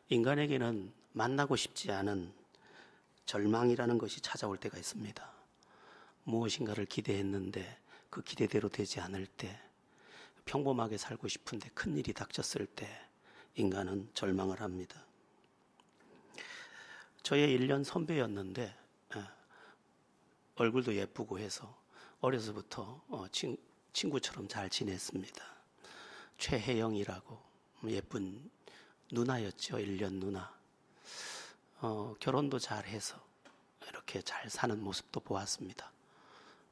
인간에게는 만나고 싶지 않은 절망이라는 것이 찾아올 때가 있습니다. 무엇인가를 기대했는데 그 기대대로 되지 않을 때, 평범하게 살고 싶은데 큰일이 닥쳤을 때 인간은 절망을 합니다. 저의 1년 선배였는데 얼굴도 예쁘고 해서 어려서부터 친구처럼 잘 지냈습니다. 최혜영이라고 예쁜 누나였죠. 1년 누나. 결혼도 잘해서 이렇게 잘 사는 모습도 보았습니다.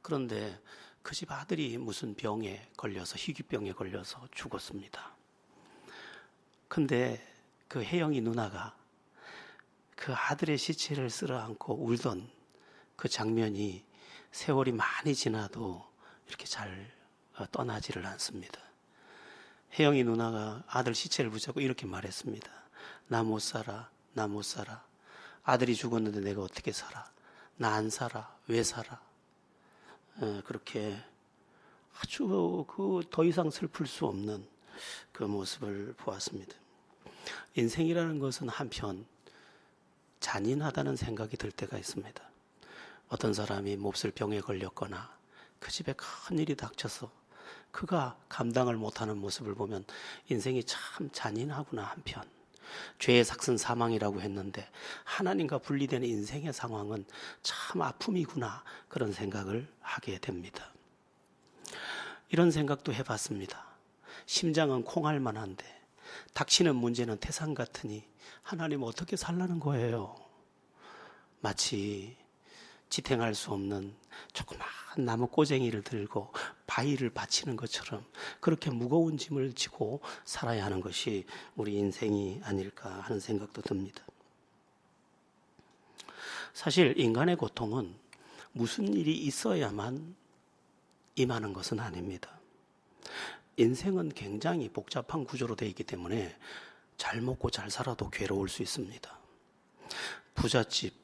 그런데 그 집 아들이 무슨 병에 걸려서, 희귀병에 걸려서 죽었습니다. 근데 그 혜영이 누나가 그 아들의 시체를 쓸어안고 울던 그 장면이 세월이 많이 지나도 이렇게 잘 떠나지를 않습니다. 혜영이 누나가 아들 시체를 붙잡고 이렇게 말했습니다. 나 못 살아, 나 못 살아. 아들이 죽었는데 내가 어떻게 살아? 나 안 살아. 왜 살아? 그렇게 아주 더 이상 슬플 수 없는 그 모습을 보았습니다. 인생이라는 것은 한편 잔인하다는 생각이 들 때가 있습니다. 어떤 사람이 몹쓸 병에 걸렸거나 그 집에 큰 일이 닥쳐서 그가 감당을 못하는 모습을 보면 인생이 참 잔인하구나. 한편 죄의 삭은 사망이라고 했는데 하나님과 분리되는 인생의 상황은 참 아픔이구나, 그런 생각을 하게 됩니다. 이런 생각도 해봤습니다. 심장은 콩알만 한데 닥치는 문제는 태산 같으니 하나님 어떻게 살라는 거예요? 마치 지탱할 수 없는 조그마한 나무 꼬쟁이를 들고 바위를 받치는 것처럼 그렇게 무거운 짐을 지고 살아야 하는 것이 우리 인생이 아닐까 하는 생각도 듭니다. 사실 인간의 고통은 무슨 일이 있어야만 임하는 것은 아닙니다. 인생은 굉장히 복잡한 구조로 되어 있기 때문에 잘 먹고 잘 살아도 괴로울 수 있습니다. 부잣집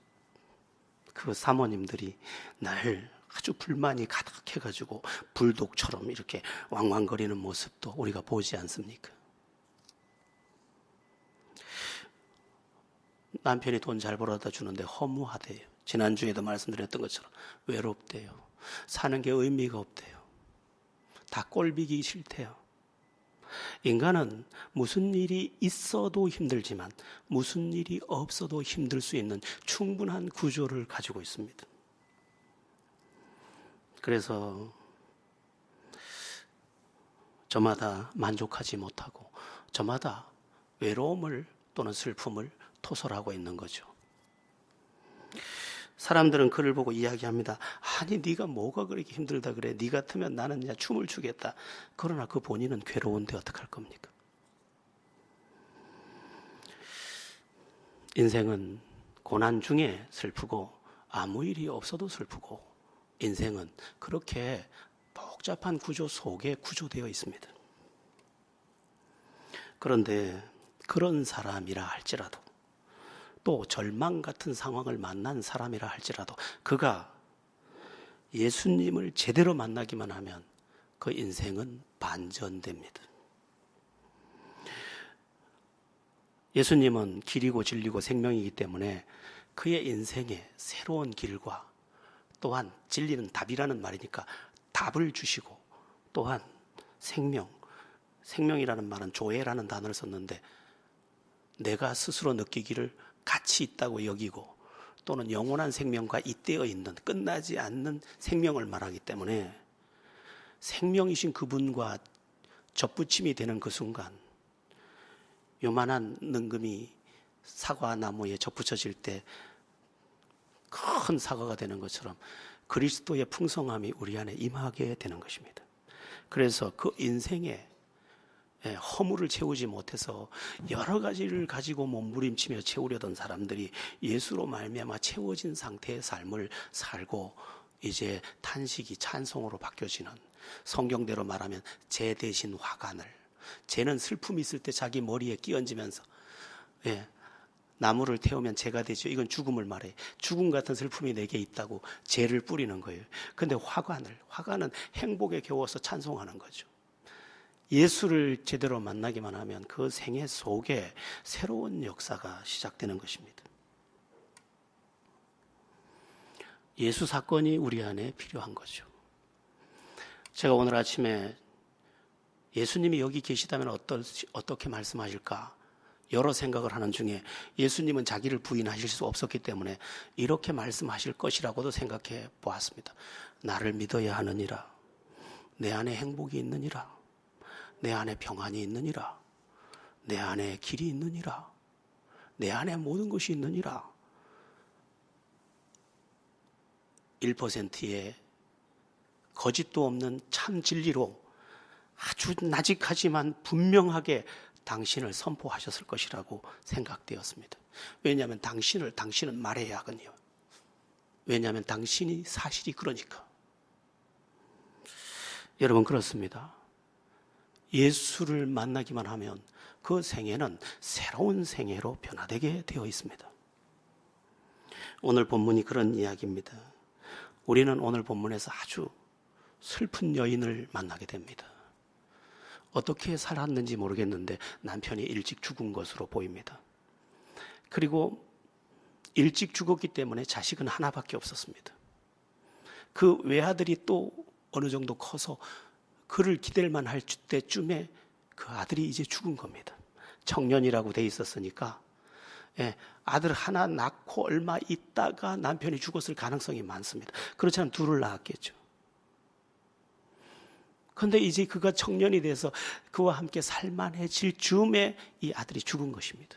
그 사모님들이 날 아주 불만이 가득해가지고 불독처럼 이렇게 왕왕거리는 모습도 우리가 보지 않습니까? 남편이 돈 잘 벌어다 주는데 허무하대요. 지난주에도 말씀드렸던 것처럼 외롭대요. 사는 게 의미가 없대요. 다 꼴비기 싫대요. 인간은 무슨 일이 있어도 힘들지만 무슨 일이 없어도 힘들 수 있는 충분한 구조를 가지고 있습니다. 그래서 저마다 만족하지 못하고 저마다 외로움을 또는 슬픔을 토설하고 있는 거죠. 사람들은 그를 보고 이야기합니다. 아니 네가 뭐가 그렇게 힘들다 그래? 네 같으면 나는 그냥 춤을 추겠다. 그러나 그 본인은 괴로운데 어떡할 겁니까? 인생은 고난 중에 슬프고 아무 일이 없어도 슬프고 인생은 그렇게 복잡한 구조 속에 구조되어 있습니다. 그런데 그런 사람이라 할지라도 또 절망 같은 상황을 만난 사람이라 할지라도 그가 예수님을 제대로 만나기만 하면 그 인생은 반전됩니다. 예수님은 길이고 진리고 생명이기 때문에 그의 인생에 새로운 길과 또한 진리는 답이라는 말이니까 답을 주시고 또한 생명이라는 말은 조회라는 단어를 썼는데 내가 스스로 느끼기를 가치 있다고 여기고 또는 영원한 생명과 잇대어 있는 끝나지 않는 생명을 말하기 때문에 생명이신 그분과 접붙임이 되는 그 순간 요만한 능금이 사과 나무에 접붙여질 때 큰 사과가 되는 것처럼 그리스도의 풍성함이 우리 안에 임하게 되는 것입니다. 그래서 그 인생에 허물을 채우지 못해서 여러 가지를 가지고 몸부림치며 채우려던 사람들이 예수로 말미암아 채워진 상태의 삶을 살고 이제 탄식이 찬송으로 바뀌어지는, 성경대로 말하면 제 대신 화관을, 쟤는 슬픔이 있을 때 자기 머리에 끼얹으면서 나무를 태우면 재가 되죠. 이건 죽음을 말해. 죽음 같은 슬픔이 내게 있다고 재를 뿌리는 거예요. 근데 화관은 행복에 겨워서 찬송하는 거죠. 예수를 제대로 만나기만 하면 그 생애 속에 새로운 역사가 시작되는 것입니다. 예수 사건이 우리 안에 필요한 거죠. 제가 오늘 아침에 예수님이 여기 계시다면 어떻게 말씀하실까? 여러 생각을 하는 중에 예수님은 자기를 부인하실 수 없었기 때문에 이렇게 말씀하실 것이라고도 생각해 보았습니다. 나를 믿어야 하느니라. 내 안에 행복이 있느니라. 내 안에 평안이 있느니라. 내 안에 길이 있느니라. 내 안에 모든 것이 있느니라. 1%의 거짓도 없는 참 진리로 아주 나직하지만 분명하게 당신을 선포하셨을 것이라고 생각되었습니다. 왜냐하면 당신은 말해야 하거든요. 왜냐하면 당신이 사실이 그러니까. 여러분 그렇습니다. 예수를 만나기만 하면 그 생애는 새로운 생애로 변화되게 되어 있습니다. 오늘 본문이 그런 이야기입니다. 우리는 오늘 본문에서 아주 슬픈 여인을 만나게 됩니다. 어떻게 살았는지 모르겠는데 남편이 일찍 죽은 것으로 보입니다. 그리고 일찍 죽었기 때문에 자식은 하나밖에 없었습니다. 그 외아들이 또 어느 정도 커서 그를 기댈만 할 때쯤에 그 아들이 이제 죽은 겁니다. 청년이라고 돼 있었으니까 아들 하나 낳고 얼마 있다가 남편이 죽었을 가능성이 많습니다. 그렇지 않으면 둘을 낳았겠죠. 그런데 이제 그가 청년이 돼서 그와 함께 살만해질 즈음에 이 아들이 죽은 것입니다.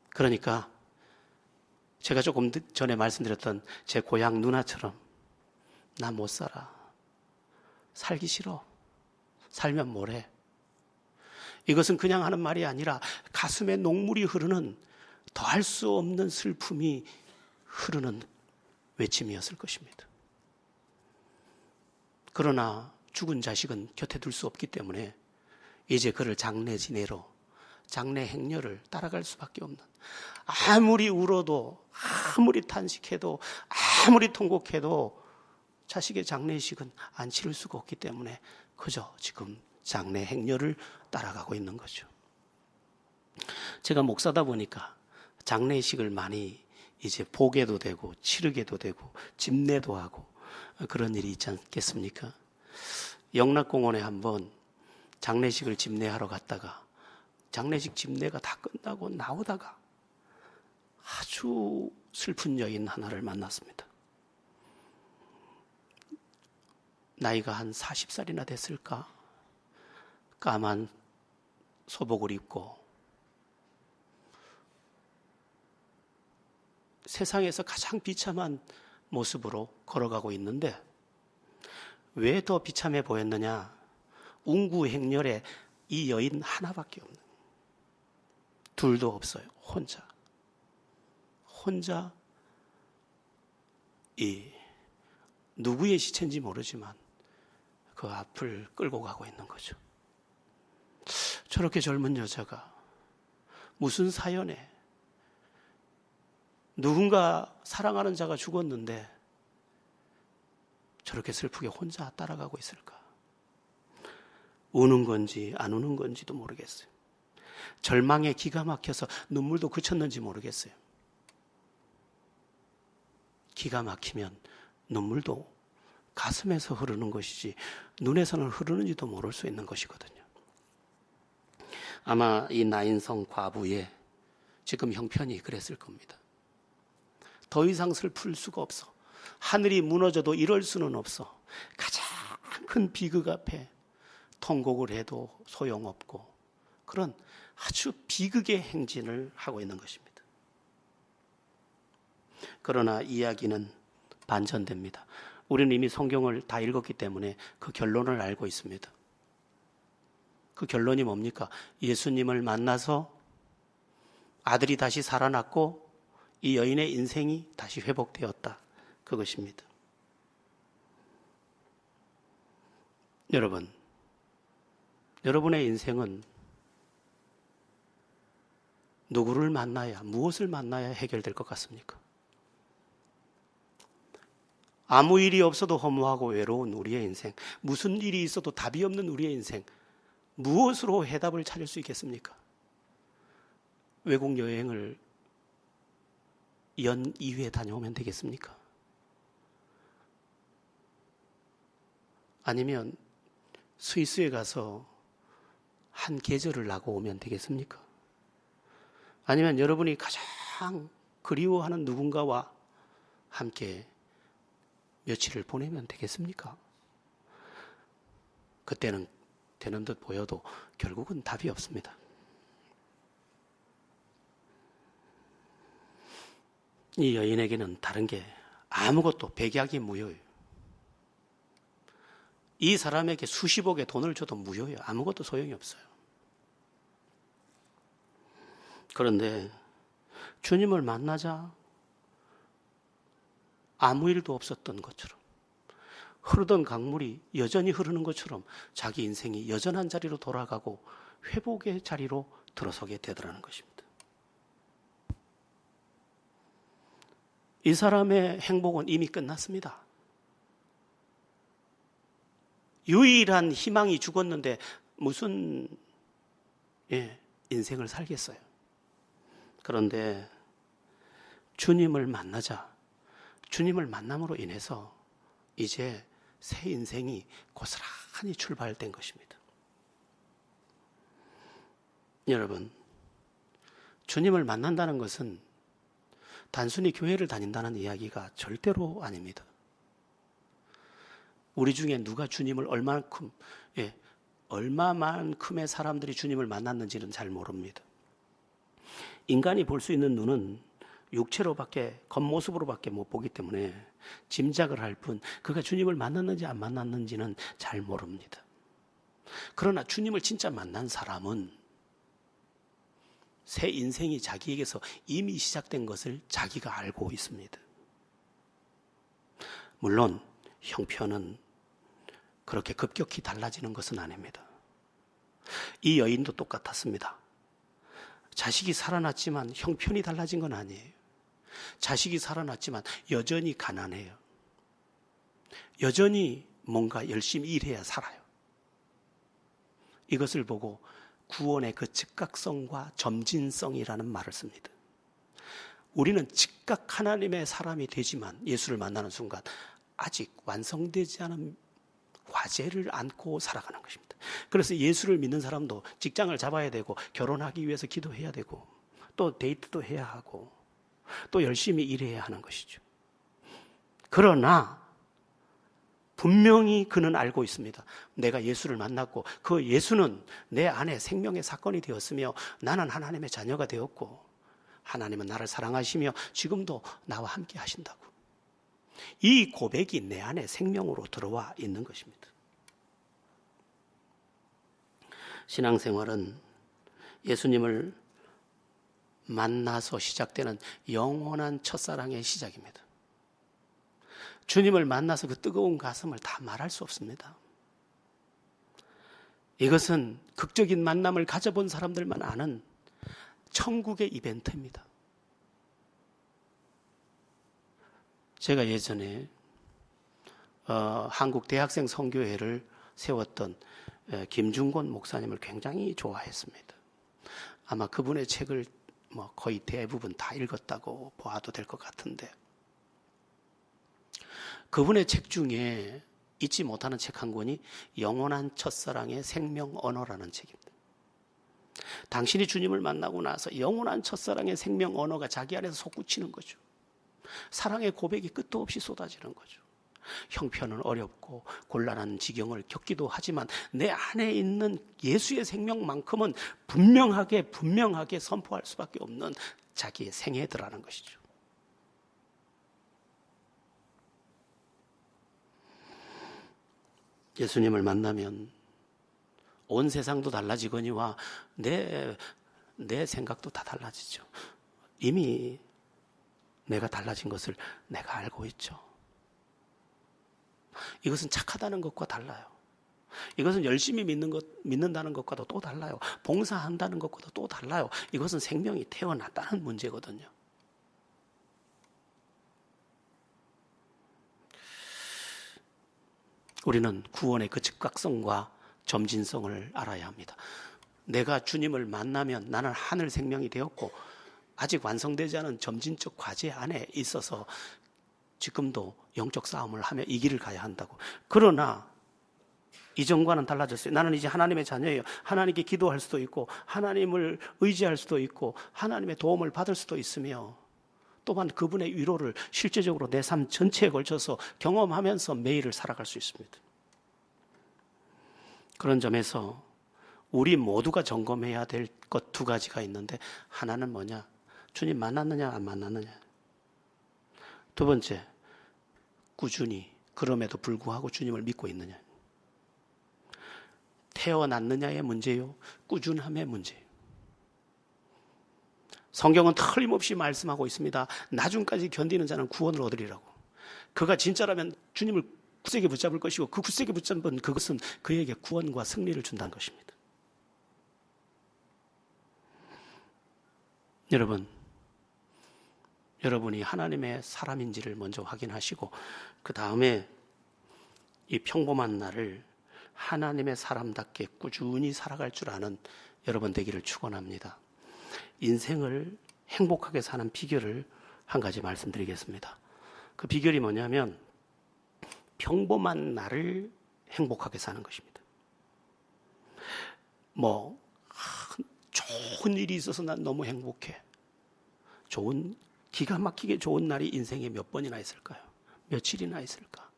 그러니까 제가 조금 전에 말씀드렸던 제 고향 누나처럼 나 못 살아. 살기 싫어. 살면 뭐래. 이것은 그냥 하는 말이 아니라 가슴에 녹물이 흐르는 더할 수 없는 슬픔이 흐르는 외침이었을 것입니다. 그러나 죽은 자식은 곁에 둘 수 없기 때문에 이제 그를 장례 지내러 장례 행렬을 따라갈 수밖에 없는, 아무리 울어도 아무리 탄식해도 아무리 통곡해도 자식의 장례식은 안 치를 수가 없기 때문에 그저 지금 장례 행렬을 따라가고 있는 거죠. 제가 목사다 보니까 장례식을 많이 이제 보게도 되고 치르게도 되고 집례도 하고 그런 일이 있지 않겠습니까? 영락공원에 한번 장례식을 집례하러 갔다가 장례식 집례가 다 끝나고 나오다가 아주 슬픈 여인 하나를 만났습니다. 나이가 한 40살이나 됐을까? 까만 소복을 입고 세상에서 가장 비참한 모습으로 걸어가고 있는데 왜 더 비참해 보였느냐? 운구 행렬에 이 여인 하나밖에 없는, 둘도 없어요. 혼자 이 누구의 시체인지 모르지만 그 앞을 끌고 가고 있는 거죠. 저렇게 젊은 여자가 무슨 사연에 누군가 사랑하는 자가 죽었는데 저렇게 슬프게 혼자 따라가고 있을까? 우는 건지 안 우는 건지도 모르겠어요. 절망에 기가 막혀서 눈물도 그쳤는지 모르겠어요. 기가 막히면 눈물도 가슴에서 흐르는 것이지 눈에서는 흐르는지도 모를 수 있는 것이거든요. 아마 이 나인성 과부의 지금 형편이 그랬을 겁니다. 더 이상 슬플 수가 없어. 하늘이 무너져도 이럴 수는 없어. 가장 큰 비극 앞에 통곡을 해도 소용없고 그런 아주 비극의 행진을 하고 있는 것입니다. 그러나 이야기는 반전됩니다. 우리는 이미 성경을 다 읽었기 때문에 그 결론을 알고 있습니다. 그 결론이 뭡니까? 예수님을 만나서 아들이 다시 살아났고 이 여인의 인생이 다시 회복되었다. 그것입니다. 여러분의 인생은 누구를 만나야, 무엇을 만나야 해결될 것 같습니까? 아무 일이 없어도 허무하고 외로운 우리의 인생, 무슨 일이 있어도 답이 없는 우리의 인생, 무엇으로 해답을 찾을 수 있겠습니까? 외국 여행을 연 2회 다녀오면 되겠습니까? 아니면 스위스에 가서 한 계절을 나고 오면 되겠습니까? 아니면 여러분이 가장 그리워하는 누군가와 함께 며칠을 보내면 되겠습니까? 그때는 되는 듯 보여도 결국은 답이 없습니다. 이 여인에게는 다른 게 아무것도 백약이 무효예요. 이 사람에게 수십억의 돈을 줘도 무효예요. 아무것도 소용이 없어요. 그런데 주님을 만나자 아무 일도 없었던 것처럼, 흐르던 강물이 여전히 흐르는 것처럼 자기 인생이 여전한 자리로 돌아가고 회복의 자리로 들어서게 되더라는 것입니다. 이 사람의 행복은 이미 끝났습니다. 유일한 희망이 죽었는데 무슨 인생을 살겠어요. 그런데 주님을 만나자, 주님을 만남으로 인해서 이제 새 인생이 고스란히 출발된 것입니다. 여러분, 주님을 만난다는 것은 단순히 교회를 다닌다는 이야기가 절대로 아닙니다. 우리 중에 누가 주님을 얼마만큼의 사람들이 주님을 만났는지는 잘 모릅니다. 인간이 볼 수 있는 눈은 육체로밖에, 겉모습으로밖에 못 보기 때문에 짐작을 할 뿐 그가 주님을 만났는지 안 만났는지는 잘 모릅니다. 그러나 주님을 진짜 만난 사람은 새 인생이 자기에게서 이미 시작된 것을 자기가 알고 있습니다. 물론 형편은 그렇게 급격히 달라지는 것은 아닙니다. 이 여인도 똑같았습니다. 자식이 살아났지만 형편이 달라진 건 아니에요. 자식이 살아났지만 여전히 가난해요. 여전히 뭔가 열심히 일해야 살아요. 이것을 보고 구원의 그 즉각성과 점진성이라는 말을 씁니다. 우리는 즉각 하나님의 사람이 되지만 예수를 만나는 순간 아직 완성되지 않은 과제를 안고 살아가는 것입니다. 그래서 예수를 믿는 사람도 직장을 잡아야 되고 결혼하기 위해서 기도해야 되고 또 데이트도 해야 하고 또 열심히 일해야 하는 것이죠. 그러나 분명히 그는 알고 있습니다. 내가 예수를 만났고 그 예수는 내 안에 생명의 사건이 되었으며 나는 하나님의 자녀가 되었고 하나님은 나를 사랑하시며 지금도 나와 함께 하신다고. 이 고백이 내 안에 생명으로 들어와 있는 것입니다. 신앙생활은 예수님을 만나서 시작되는 영원한 첫사랑의 시작입니다. 주님을 만나서 그 뜨거운 가슴을 다 말할 수 없습니다. 이것은 극적인 만남을 가져본 사람들만 아는 천국의 이벤트입니다. 제가 예전에 한국 대학생 선교회를 세웠던 김중곤 목사님을 굉장히 좋아했습니다. 아마 그분의 책을 거의 대부분 다 읽었다고 보아도 될 것 같은데, 그분의 책 중에 잊지 못하는 책 한 권이 영원한 첫사랑의 생명 언어라는 책입니다. 당신이 주님을 만나고 나서 영원한 첫사랑의 생명 언어가 자기 안에서 솟구치는 거죠. 사랑의 고백이 끝도 없이 쏟아지는 거죠. 형편은 어렵고 곤란한 지경을 겪기도 하지만 내 안에 있는 예수의 생명만큼은 분명하게 선포할 수밖에 없는 자기의 생애더라는 것이죠. 예수님을 만나면 온 세상도 달라지거니와 내 생각도 다 달라지죠. 이미 내가 달라진 것을 내가 알고 있죠. 이것은 착하다는 것과 달라요. 이것은 열심히 믿는다는 것과도 또 달라요. 봉사한다는 것과도 또 달라요. 이것은 생명이 태어났다는 문제거든요. 우리는 구원의 그 즉각성과 점진성을 알아야 합니다. 내가 주님을 만나면 나는 하늘 생명이 되었고 아직 완성되지 않은 점진적 과제 안에 있어서 지금도 영적 싸움을 하며 이 길을 가야 한다고. 그러나 이전과는 달라졌어요. 나는 이제 하나님의 자녀예요. 하나님께 기도할 수도 있고 하나님을 의지할 수도 있고 하나님의 도움을 받을 수도 있으며 또한 그분의 위로를 실제적으로 내 삶 전체에 걸쳐서 경험하면서 매일을 살아갈 수 있습니다. 그런 점에서 우리 모두가 점검해야 될 것 두 가지가 있는데, 하나는 뭐냐? 주님 만났느냐 안 만났느냐. 두 번째, 꾸준히 그럼에도 불구하고 주님을 믿고 있느냐. 태어났느냐의 문제요, 꾸준함의 문제예요. 성경은 틀림없이 말씀하고 있습니다. 나중까지 견디는 자는 구원을 얻으리라고. 그가 진짜라면 주님을 굳세게 붙잡을 것이고 그 굳세게 붙잡은 그것은 그에게 구원과 승리를 준다는 것입니다. 여러분이 하나님의 사람인지를 먼저 확인하시고 그 다음에 이 평범한 날을 하나님의 사람답게 꾸준히 살아갈 줄 아는 여러분 되기를 축원합니다. 인생을 행복하게 사는 비결을 한 가지 말씀드리겠습니다. 그 비결이 뭐냐면 평범한 날을 행복하게 사는 것입니다. 좋은 일이 있어서 난 너무 행복해. 기가 막히게 좋은 날이 인생에 몇 번이나 있을까요? 며칠이나 있을까?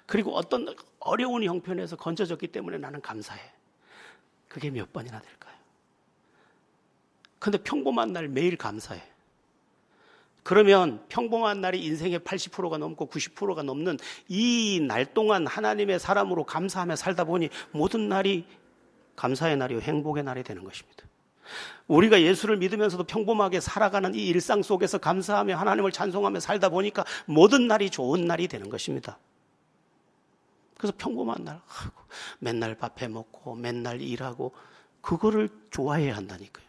그리고 어떤 어려운 형편에서 건져졌기 때문에 나는 감사해. 그게 몇 번이나 될까요? 근데 평범한 날 매일 감사해. 그러면 평범한 날이 인생의 80%가 넘고 90%가 넘는 이 날 동안 하나님의 사람으로 감사하며 살다 보니 모든 날이 감사의 날이요 행복의 날이 되는 것입니다. 우리가 예수를 믿으면서도 평범하게 살아가는 이 일상 속에서 감사하며 하나님을 찬송하며 살다 보니까 모든 날이 좋은 날이 되는 것입니다. 그래서 평범한 날, 맨날 밥 해먹고 맨날 일하고 그거를 좋아해야 한다니까요.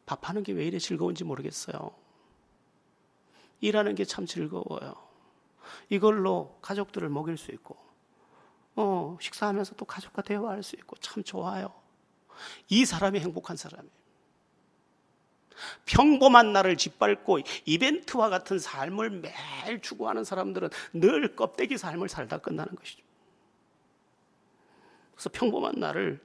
밥하는 게 왜 이래 즐거운지 모르겠어요. 일하는 게 참 즐거워요. 이걸로 가족들을 먹일 수 있고 식사하면서 또 가족과 대화할 수 있고 참 좋아요. 이 사람이 행복한 사람이에요. 평범한 날을 짓밟고 이벤트와 같은 삶을 매일 추구하는 사람들은 늘 껍데기 삶을 살다 끝나는 것이죠. 그래서 평범한 날을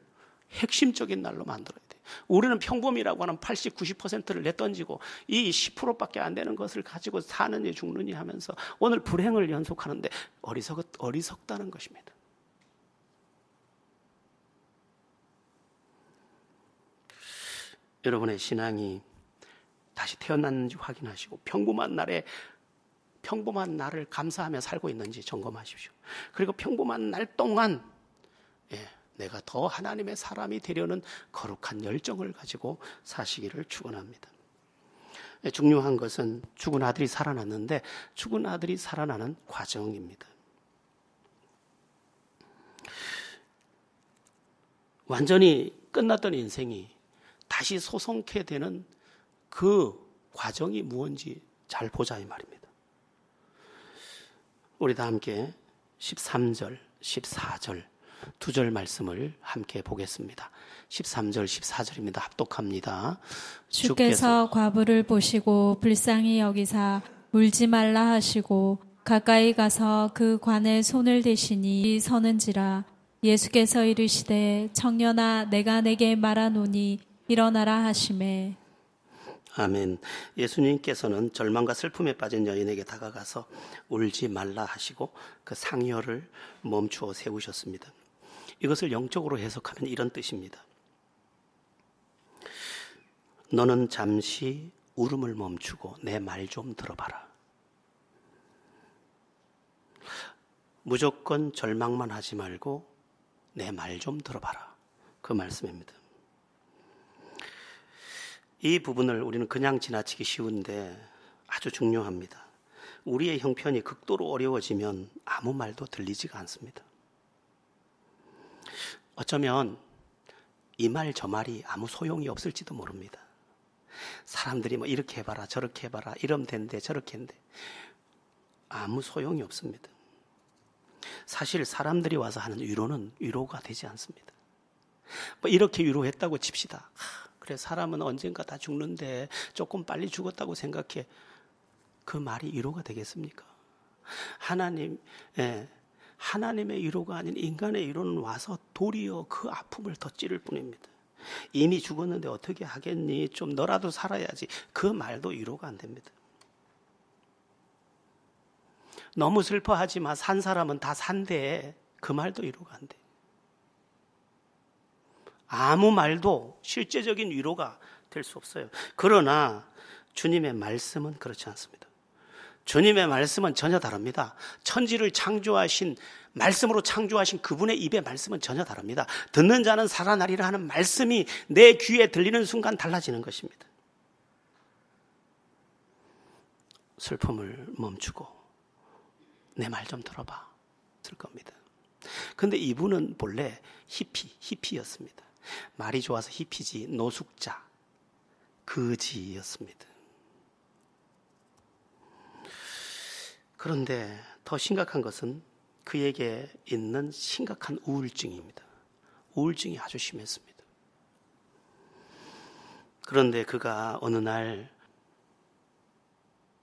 핵심적인 날로 만들어야 돼요. 우리는 평범이라고 하는 80, 90%를 내던지고 이 10%밖에 안 되는 것을 가지고 사느니 죽느니 하면서 오늘 불행을 연속하는데 어리석다는 것입니다. 여러분의 신앙이 다시 태어났는지 확인하시고 평범한 날을 감사하며 살고 있는지 점검하십시오. 그리고 평범한 날 동안 내가 더 하나님의 사람이 되려는 거룩한 열정을 가지고 사시기를 축원합니다. 중요한 것은 죽은 아들이 살아났는데 죽은 아들이 살아나는 과정입니다. 완전히 끝났던 인생이 다시 소성케 되는 그 과정이 무엇인지 잘 보자 이 말입니다. 우리 다 함께 13절, 14절 두 절 말씀을 함께 보겠습니다. 13절, 14절입니다. 합독합니다. 주께서 과부를 보시고 불쌍히 여기사 울지 말라 하시고 가까이 가서 그 관에 손을 대시니 서는지라. 예수께서 이르시되 청년아 내가 내게 말하노니 일어나라 하시매. 아멘. 예수님께서는 절망과 슬픔에 빠진 여인에게 다가가서 울지 말라 하시고 그 상여를 멈추어 세우셨습니다. 이것을 영적으로 해석하면 이런 뜻입니다. 너는 잠시 울음을 멈추고 내 말 좀 들어봐라. 무조건 절망만 하지 말고 내 말 좀 들어봐라. 그 말씀입니다. 이 부분을 우리는 그냥 지나치기 쉬운데 아주 중요합니다. 우리의 형편이 극도로 어려워지면 아무 말도 들리지가 않습니다. 어쩌면 이 말 저 말이 아무 소용이 없을지도 모릅니다. 사람들이 이렇게 해봐라 저렇게 해봐라 이러면 된대 저렇게 한대 아무 소용이 없습니다. 사실 사람들이 와서 하는 위로는 위로가 되지 않습니다. 뭐 이렇게 위로했다고 칩시다. 그래, 사람은 언젠가 다 죽는데 조금 빨리 죽었다고 생각해. 그 말이 위로가 되겠습니까? 하나님의 위로가 아닌 인간의 위로는 와서 도리어 그 아픔을 더 찌를 뿐입니다. 이미 죽었는데 어떻게 하겠니? 좀 너라도 살아야지. 그 말도 위로가 안 됩니다. 너무 슬퍼하지 마. 산 사람은 다 산대. 그 말도 위로가 안 돼. 아무 말도 실제적인 위로가 될 수 없어요. 그러나 주님의 말씀은 그렇지 않습니다. 주님의 말씀은 전혀 다릅니다. 천지를 창조하신, 말씀으로 창조하신 그분의 입의 말씀은 전혀 다릅니다. 듣는 자는 살아나리라 하는 말씀이 내 귀에 들리는 순간 달라지는 것입니다. 슬픔을 멈추고 내 말 좀 들어봐 쓸 겁니다. 근데 이분은 본래 히피였습니다. 말이 좋아서 히피지, 노숙자, 거지였습니다. 그런데 더 심각한 것은 그에게 있는 심각한 우울증입니다. 우울증이 아주 심했습니다. 그런데 그가 어느 날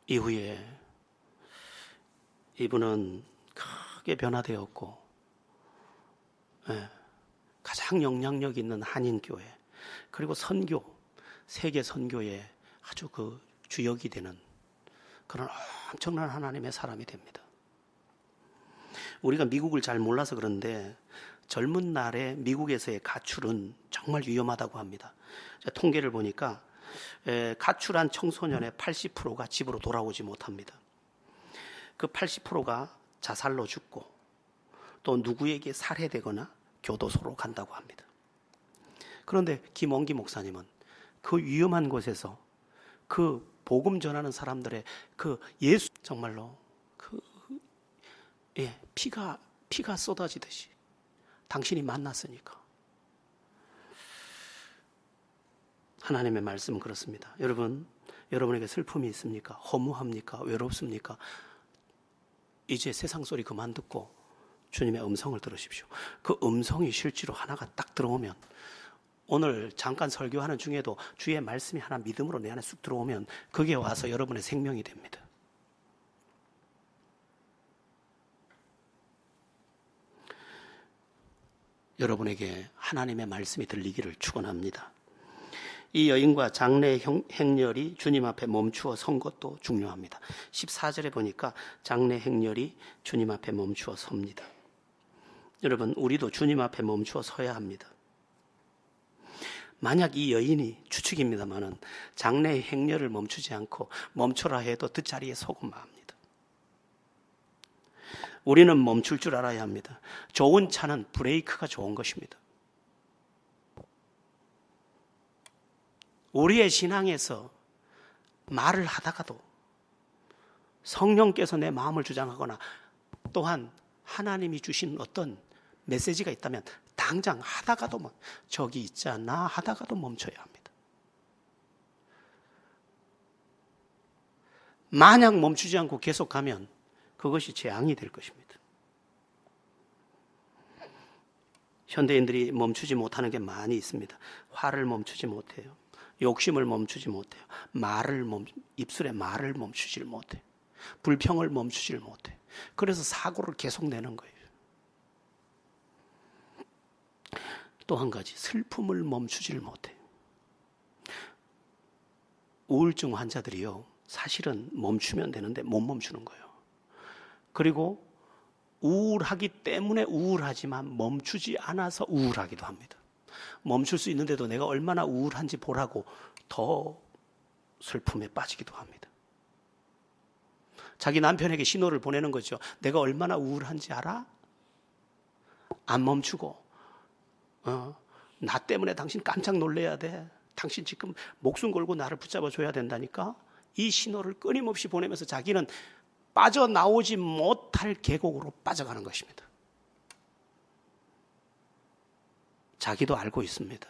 이후에 이분은 크게 변화되었고, 가장 영향력 있는 한인교회, 그리고 선교, 세계 선교에 아주 그 주역이 되는 그런 엄청난 하나님의 사람이 됩니다. 우리가 미국을 잘 몰라서 그런데 젊은 날에 미국에서의 가출은 정말 위험하다고 합니다. 통계를 보니까 가출한 청소년의 80%가 집으로 돌아오지 못합니다. 그 80%가 자살로 죽고 또 누구에게 살해되거나 교도소로 간다고 합니다. 그런데 김원기 목사님은 그 위험한 곳에서 그 복음 전하는 사람들의 그 예수, 정말로 피가 쏟아지듯이 당신이 만났으니까. 하나님의 말씀은 그렇습니다. 여러분, 여러분에게 슬픔이 있습니까? 허무합니까? 외롭습니까? 이제 세상 소리 그만 듣고 주님의 음성을 들으십시오. 그 음성이 실제로 하나가 딱 들어오면, 오늘 잠깐 설교하는 중에도 주의 말씀이 하나 믿음으로 내 안에 쑥 들어오면 그게 와서 여러분의 생명이 됩니다. 여러분에게 하나님의 말씀이 들리기를 축원합니다. 이 여인과 장래 행렬이 주님 앞에 멈추어 선 것도 중요합니다. 14절에 보니까 장래 행렬이 주님 앞에 멈추어 섭니다. 여러분, 우리도 주님 앞에 멈추어 서야 합니다. 만약 이 여인이 추측입니다마는 장래 행렬을 멈추지 않고 멈춰라 해도 뒷자리에 서고 맙니다. 우리는 멈출 줄 알아야 합니다. 좋은 차는 브레이크가 좋은 것입니다. 우리의 신앙에서 말을 하다가도 성령께서 내 마음을 주장하거나 또한 하나님이 주신 어떤 메시지가 있다면 당장 하다가도 저기 있지 않나 하다가도 멈춰야 합니다. 만약 멈추지 않고 계속하면 그것이 재앙이 될 것입니다. 현대인들이 멈추지 못하는 게 많이 있습니다. 화를 멈추지 못해요. 욕심을 멈추지 못해요. 입술에 말을 멈추질 못해요. 불평을 멈추질 못해요. 그래서 사고를 계속 내는 거예요. 또 한 가지, 슬픔을 멈추질 못해요. 우울증 환자들이요, 사실은 멈추면 되는데 못 멈추는 거예요. 그리고 우울하기 때문에 우울하지만 멈추지 않아서 우울하기도 합니다. 멈출 수 있는데도 내가 얼마나 우울한지 보라고 더 슬픔에 빠지기도 합니다. 자기 남편에게 신호를 보내는 거죠. 내가 얼마나 우울한지 알아? 안 멈추고 나 때문에 당신 깜짝 놀래야 돼. 당신 지금 목숨 걸고 나를 붙잡아 줘야 된다니까. 이 신호를 끊임없이 보내면서 자기는 빠져나오지 못할 계곡으로 빠져가는 것입니다. 자기도 알고 있습니다.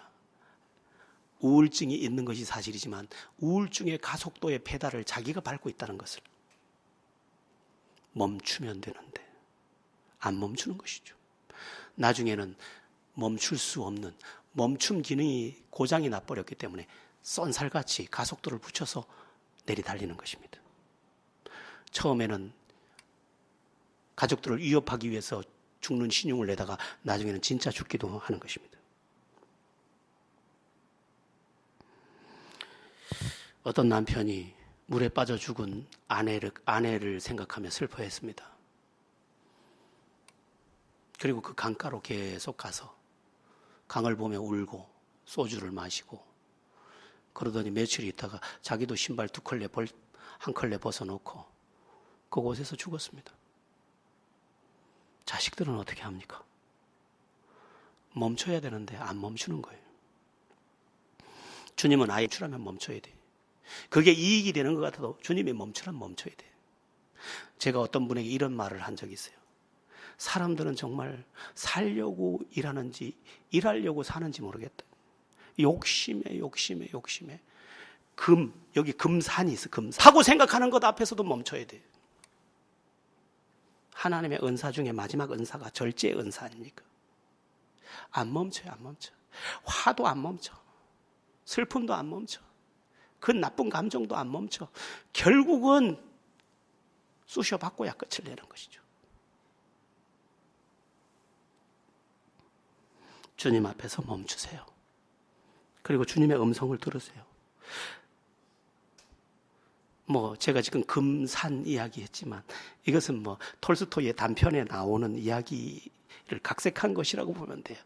우울증이 있는 것이 사실이지만 우울증의 가속도의 페달을 자기가 밟고 있다는 것을. 멈추면 되는데 안 멈추는 것이죠. 나중에는 멈출 수 없는 멈춤 기능이 고장이 나버렸기 때문에 쏜살같이 가속도를 붙여서 내리달리는 것입니다. 처음에는 가족들을 위협하기 위해서 죽는 신용을 내다가 나중에는 진짜 죽기도 하는 것입니다. 어떤 남편이 물에 빠져 죽은 아내를 생각하며 슬퍼했습니다. 그리고 그 강가로 계속 가서 강을 보며 울고 소주를 마시고 그러더니 며칠 있다가 자기도 신발 한 컬레 벗어놓고 그곳에서 죽었습니다. 자식들은 어떻게 합니까? 멈춰야 되는데 안 멈추는 거예요. 주님은 아예 멈추라면 멈춰야 돼요. 그게 이익이 되는 것 같아도 주님이 멈추라면 멈춰야 돼요. 제가 어떤 분에게 이런 말을 한 적이 있어요. 사람들은 정말 살려고 일하는지 일하려고 사는지 모르겠다. 욕심에 여기 금산이 있어. 금산 하고 생각하는 것 앞에서도 멈춰야 돼요. 하나님의 은사 중에 마지막 은사가 절제 은사 아닙니까? 안 멈춰요. 안 멈춰. 화도 안 멈춰. 슬픔도 안 멈춰. 그 나쁜 감정도 안 멈춰. 결국은 쑤셔받고야 끝을 내는 것이죠. 주님 앞에서 멈추세요. 그리고 주님의 음성을 들으세요. 제가 지금 금산 이야기 했지만 이것은 톨스토이의 단편에 나오는 이야기를 각색한 것이라고 보면 돼요.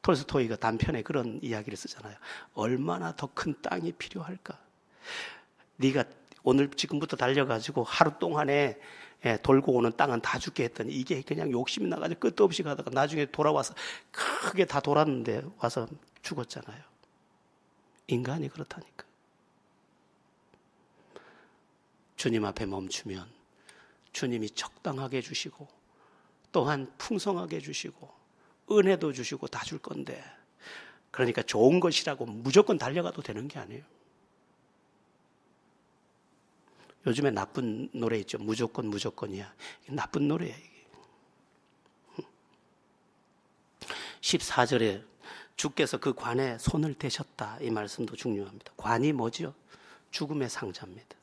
톨스토이가 단편에 그런 이야기를 쓰잖아요. 얼마나 더 큰 땅이 필요할까? 네가 오늘 지금부터 달려가지고 하루 동안에 돌고 오는 땅은 다 죽게 했더니 이게 그냥 욕심이 나가지고 끝도 없이 가다가 나중에 돌아와서 크게 다 돌았는데 와서 죽었잖아요. 인간이 그렇다니까. 주님 앞에 멈추면 주님이 적당하게 주시고 또한 풍성하게 주시고 은혜도 주시고 다 줄 건데, 그러니까 좋은 것이라고 무조건 달려가도 되는 게 아니에요. 요즘에 나쁜 노래 있죠. 무조건이야. 나쁜 노래야 이게. 14절에 주께서 그 관에 손을 대셨다, 이 말씀도 중요합니다. 관이 뭐죠? 죽음의 상자입니다.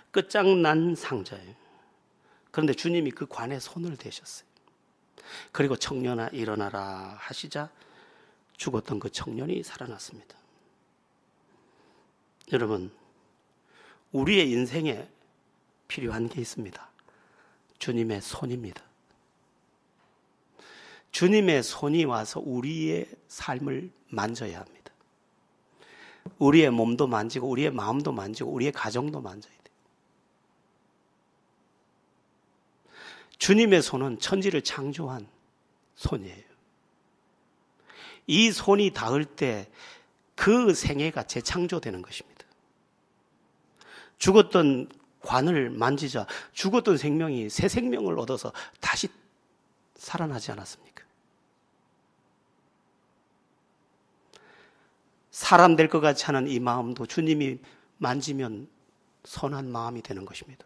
끝장난 상자예요. 그런데 주님이 그 관에 손을 대셨어요. 그리고 청년아 일어나라 하시자 죽었던 그 청년이 살아났습니다. 여러분, 우리의 인생에 필요한 게 있습니다. 주님의 손입니다. 주님의 손이 와서 우리의 삶을 만져야 합니다. 우리의 몸도 만지고 우리의 마음도 만지고 우리의 가정도 만져야 돼요. 주님의 손은 천지를 창조한 손이에요. 이 손이 닿을 때 그 생애가 재창조되는 것입니다. 죽었던 관을 만지자 죽었던 생명이 새 생명을 얻어서 다시 살아나지 않았습니까? 사람 될 것 같지 않은 이 마음도 주님이 만지면 선한 마음이 되는 것입니다.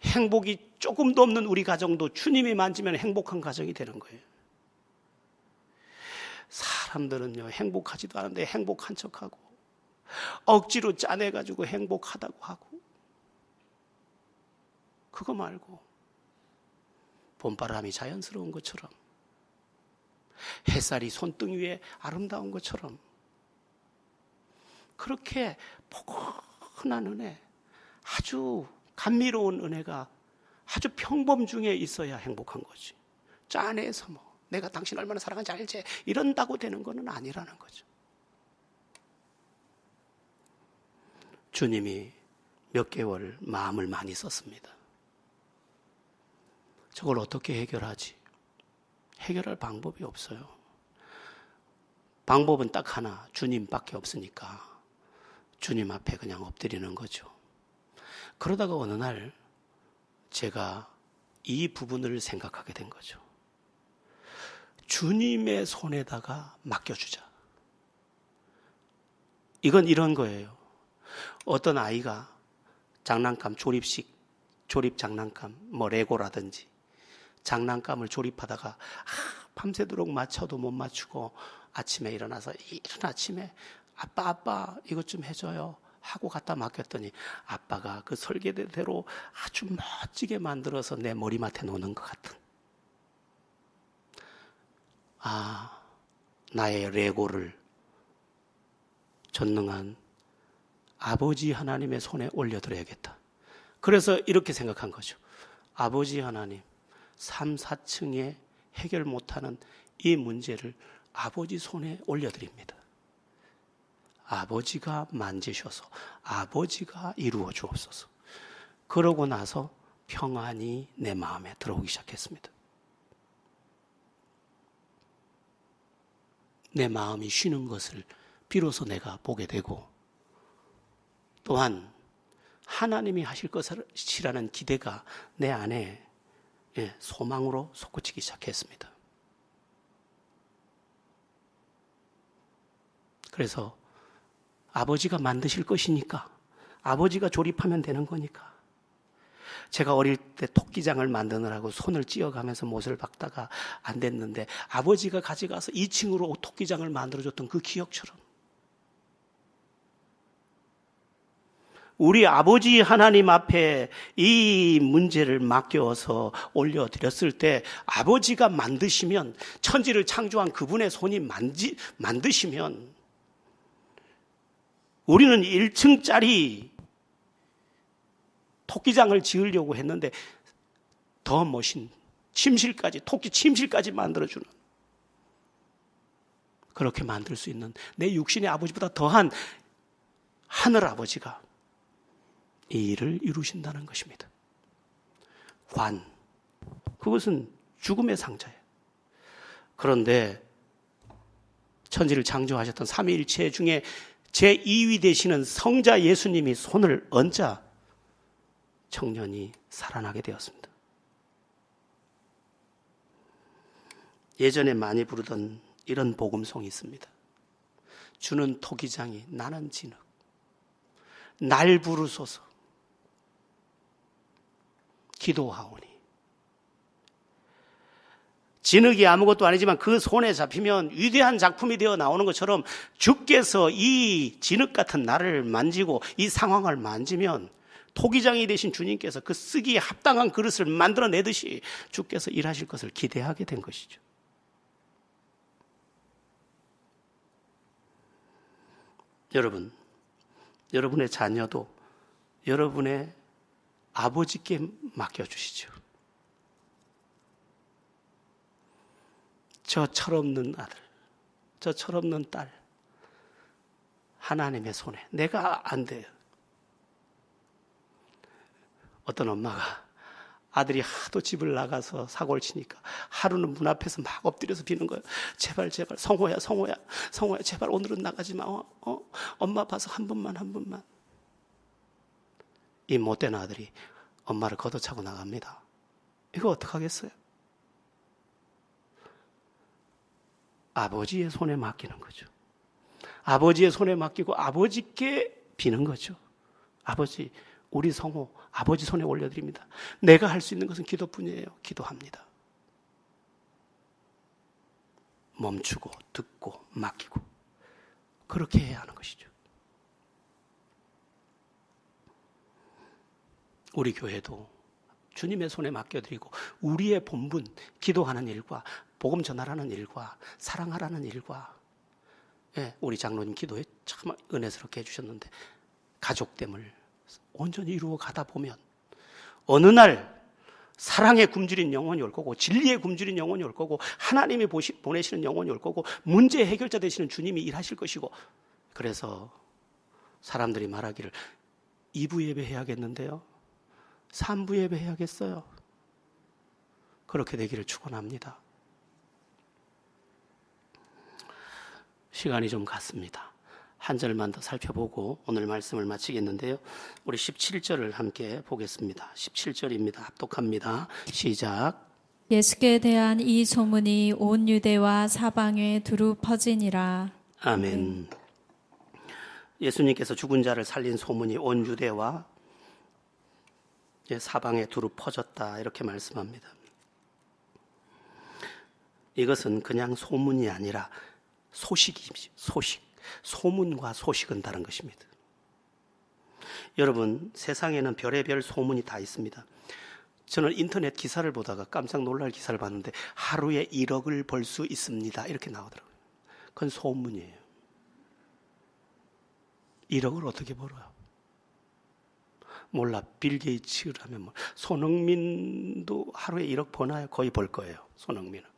행복이 조금도 없는 우리 가정도 주님이 만지면 행복한 가정이 되는 거예요. 사람들은요, 행복하지도 않은데 행복한 척하고 억지로 짜내가지고 행복하다고 하고, 그거 말고 봄바람이 자연스러운 것처럼, 햇살이 손등 위에 아름다운 것처럼, 그렇게 포근한 은혜, 아주 감미로운 은혜가 아주 평범 중에 있어야 행복한 거지. 짜내서 내가 당신 얼마나 사랑하는지 알지? 이런다고 되는 거는 아니라는 거죠. 주님이 몇 개월 마음을 많이 썼습니다. 저걸 어떻게 해결하지? 해결할 방법이 없어요. 방법은 딱 하나, 주님밖에 없으니까 주님 앞에 그냥 엎드리는 거죠. 그러다가 어느 날 제가 이 부분을 생각하게 된 거죠. 주님의 손에다가 맡겨주자. 이건 이런 거예요. 어떤 아이가 장난감 조립 장난감, 뭐 레고라든지 장난감을 조립하다가 밤새도록 맞춰도 못 맞추고 아침에 일어나서 이른 아침에 아빠 이것 좀 해줘요 하고 갖다 맡겼더니 아빠가 그 설계대로 아주 멋지게 만들어서 내 머리맡에 놓는 것 같은, 나의 레고를 전능한 아버지 하나님의 손에 올려드려야겠다. 그래서 이렇게 생각한 거죠. 아버지 하나님, 3, 4층에 해결 못하는 이 문제를 아버지 손에 올려드립니다. 아버지가 만지셔서 아버지가 이루어 주옵소서. 그러고 나서 평안이 내 마음에 들어오기 시작했습니다. 내 마음이 쉬는 것을 비로소 내가 보게 되고, 또한 하나님이 하실 것이라는 기대가 내 안에 소망으로 솟구치기 시작했습니다. 그래서 아버지가 만드실 것이니까, 아버지가 조립하면 되는 거니까. 제가 어릴 때 토끼장을 만드느라고 손을 찧어가면서 못을 박다가 안 됐는데 아버지가 가져가서 2층으로 토끼장을 만들어줬던 그 기억처럼, 우리 아버지 하나님 앞에 이 문제를 맡겨서 올려드렸을 때 아버지가 만드시면, 천지를 창조한 그분의 손이 만드시면, 우리는 1층짜리 토끼장을 지으려고 했는데 더 멋진 침실까지, 토끼 침실까지 만들어주는, 그렇게 만들 수 있는 내 육신의 아버지보다 더한 하늘 아버지가 이 일을 이루신다는 것입니다. 관, 그것은 죽음의 상자예요. 그런데 천지를 창조하셨던 삼위일체 중에 제2위 되시는 성자 예수님이 손을 얹자 청년이 살아나게 되었습니다. 예전에 많이 부르던 이런 복음송이 있습니다. 주는 토기장이 나는 진흙, 날 부르소서 기도하오니. 진흙이 아무것도 아니지만 그 손에 잡히면 위대한 작품이 되어 나오는 것처럼, 주께서 이 진흙 같은 나를 만지고 이 상황을 만지면 토기장이 되신 주님께서 그 쓰기에 합당한 그릇을 만들어내듯이 주께서 일하실 것을 기대하게 된 것이죠. 여러분, 여러분의 자녀도 여러분의 아버지께 맡겨주시죠. 저 철없는 아들, 저 철없는 딸, 하나님의 손에, 내가 안 돼요. 어떤 엄마가 아들이 하도 집을 나가서 사고를 치니까 하루는 문 앞에서 막 엎드려서 비는 거예요. 제발 성호야 제발 오늘은 나가지 마. 엄마 봐서 한 번만. 이 못된 아들이 엄마를 걷어차고 나갑니다. 이거 어떡하겠어요? 아버지의 손에 맡기는 거죠. 아버지의 손에 맡기고 아버지께 비는 거죠. 아버지, 우리 성호 아버지 손에 올려드립니다. 내가 할 수 있는 것은 기도뿐이에요. 기도합니다. 멈추고 듣고 맡기고, 그렇게 해야 하는 것이죠. 우리 교회도 주님의 손에 맡겨드리고, 우리의 본분, 기도하는 일과 복음 전하라는 일과 사랑하라는 일과, 우리 장로님 기도에 참 은혜스럽게 해주셨는데, 가족됨을 온전히 이루어 가다 보면 어느 날 사랑에 굶주린 영혼이 올 거고, 진리에 굶주린 영혼이 올 거고, 하나님이 보내시는 영혼이 올 거고, 문제 해결자 되시는 주님이 일하실 것이고. 그래서 사람들이 말하기를 2부 예배 해야겠는데요, 3부 예배 해야겠어요. 그렇게 되기를 축원합니다. 시간이 좀 갔습니다. 한 절만 더 살펴보고 오늘 말씀을 마치겠는데요. 우리 17절을 함께 보겠습니다. 17절입니다. 합독합니다. 시작. 예수께 대한 이 소문이 온 유대와 사방에 두루 퍼지니라. 아멘. 예수님께서 죽은 자를 살린 소문이 온 유대와 사방에 두루 퍼졌다 이렇게 말씀합니다. 이것은 그냥 소문이 아니라 소식이죠. 소식. 소문과 소식은 다른 것입니다. 여러분, 세상에는 별의별 소문이 다 있습니다. 저는 인터넷 기사를 보다가 깜짝 놀랄 기사를 봤는데 하루에 1억을 벌 수 있습니다 이렇게 나오더라고요. 그건 소문이에요. 1억을 어떻게 벌어요? 몰라. 빌 게이츠라면 뭐 손흥민도 하루에 1억 버나요? 거의 벌 거예요. 손흥민은.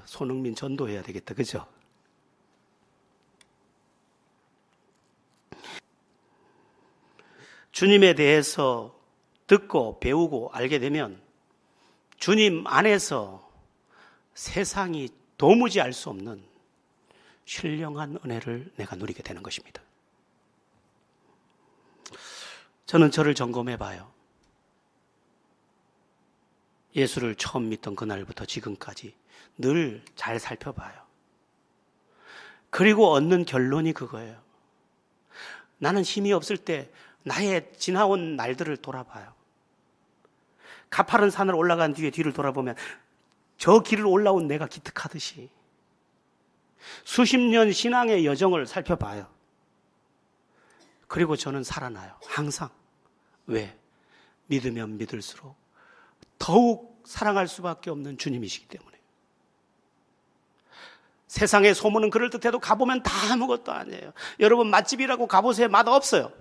손흥민 전도해야 되겠다. 그죠? 주님에 대해서 듣고 배우고 알게 되면 주님 안에서 세상이 도무지 알 수 없는 신령한 은혜를 내가 누리게 되는 것입니다. 저는 저를 점검해 봐요. 예수를 처음 믿던 그날부터 지금까지 늘 잘 살펴봐요. 그리고 얻는 결론이 그거예요. 나는 힘이 없을 때 나의 지나온 날들을 돌아봐요. 가파른 산을 올라간 뒤에 뒤를 돌아보면 저 길을 올라온 내가 기특하듯이 수십 년 신앙의 여정을 살펴봐요. 그리고 저는 살아나요. 항상. 왜? 믿으면 믿을수록 더욱 사랑할 수밖에 없는 주님이시기 때문에. 세상의 소문은 그럴듯해도 가보면 다 아무것도 아니에요. 여러분, 맛집이라고 가보세요. 맛 없어요.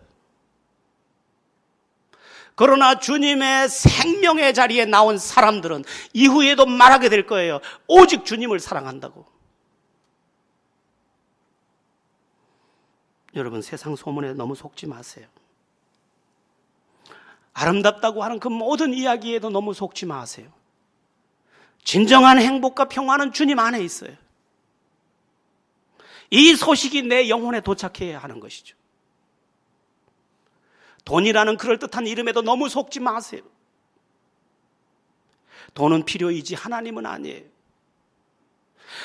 그러나 주님의 생명의 자리에 나온 사람들은 이후에도 말하게 될 거예요. 오직 주님을 사랑한다고. 여러분, 세상 소문에 너무 속지 마세요. 아름답다고 하는 그 모든 이야기에도 너무 속지 마세요. 진정한 행복과 평화는 주님 안에 있어요. 이 소식이 내 영혼에 도착해야 하는 것이죠. 돈이라는 그럴듯한 이름에도 너무 속지 마세요. 돈은 필요이지 하나님은 아니에요.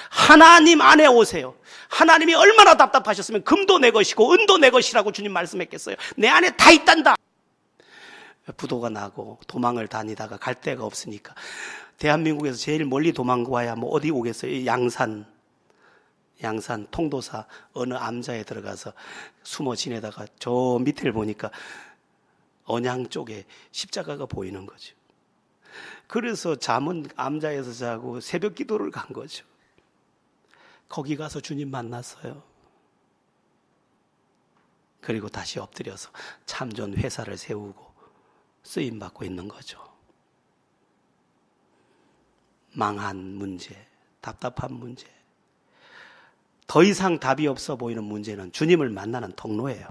하나님 안에 오세요. 하나님이 얼마나 답답하셨으면 금도 내 것이고 은도 내 것이라고 주님 말씀했겠어요. 내 안에 다 있단다. 부도가 나고 도망을 다니다가 갈 데가 없으니까 대한민국에서 제일 멀리 도망가야 뭐 어디 오겠어요. 양산 통도사 어느 암자에 들어가서 숨어 지내다가 저 밑을 보니까 언양 쪽에 십자가가 보이는 거죠. 그래서 잠은 암자에서 자고 새벽 기도를 간 거죠. 거기 가서 주님 만났어요. 그리고 다시 엎드려서 참전 회사를 세우고 쓰임받고 있는 거죠. 망한 문제, 답답한 문제, 더 이상 답이 없어 보이는 문제는 주님을 만나는 통로예요.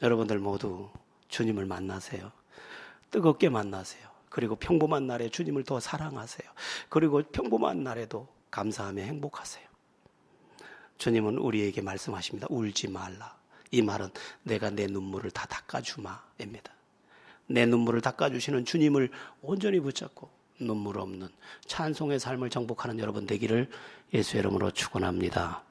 여러분들 모두 주님을 만나세요. 뜨겁게 만나세요. 그리고 평범한 날에 주님을 더 사랑하세요. 그리고 평범한 날에도 감사하며 행복하세요. 주님은 우리에게 말씀하십니다. 울지 말라. 이 말은 내가 내 눈물을 다 닦아주마입니다. 내 눈물을 닦아주시는 주님을 온전히 붙잡고 눈물 없는 찬송의 삶을 정복하는 여러분 되기를 예수의 이름으로 축원합니다.